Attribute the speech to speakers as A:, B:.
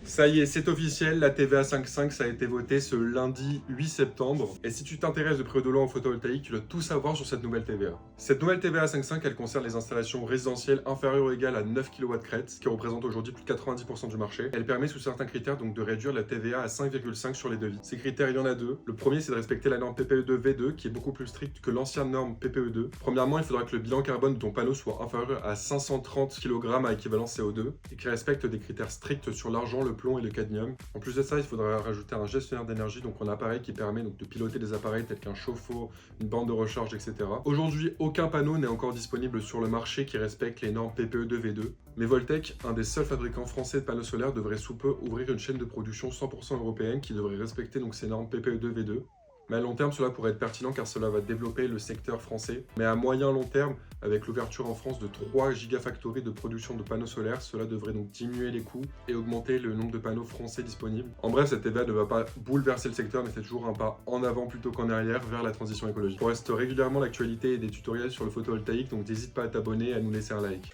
A: Ça y est, c'est officiel, la TVA 5.5 ça a été voté ce lundi 8 septembre. Et si tu t'intéresses de près ou de loin au photovoltaïque, tu dois tout savoir sur cette nouvelle TVA. Cette nouvelle TVA 5.5, elle concerne les installations résidentielles inférieures ou égales à 9 kW crête, ce qui représente aujourd'hui plus de 90% du marché. Elle permet sous certains critères donc de réduire la TVA à 5,5 sur les devis. Ces critères, il y en a deux. Le premier, c'est de respecter la norme PPE2 V2 qui est beaucoup plus stricte que l'ancienne norme PPE2. Premièrement, il faudra que le bilan carbone de ton panneau soit inférieur à 530 kg à équivalent CO2 et qu'il respecte des critères stricts sur l'argent, le plomb et le cadmium. En plus de ça, il faudra rajouter un gestionnaire d'énergie, donc un appareil qui permet donc de piloter des appareils tels qu'un chauffe-eau, une bande de recharge, etc. Aujourd'hui, aucun panneau n'est encore disponible sur le marché qui respecte les normes PPE2 V2. Mais Voltec, un des seuls fabricants français de panneaux solaires, devrait sous peu ouvrir une chaîne de production 100% européenne qui devrait respecter donc ces normes PPE2 V2. Mais à long terme, cela pourrait être pertinent car cela va développer le secteur français. Mais à moyen long terme, avec l'ouverture en France de 3 gigafactories de production de panneaux solaires, cela devrait donc diminuer les coûts et augmenter le nombre de panneaux français disponibles. En bref, cette TVA ne va pas bouleverser le secteur, mais c'est toujours un pas en avant plutôt qu'en arrière vers la transition écologique. On reste régulièrement l'actualité et des tutoriels sur le photovoltaïque, donc n'hésite pas à t'abonner et à nous laisser un like.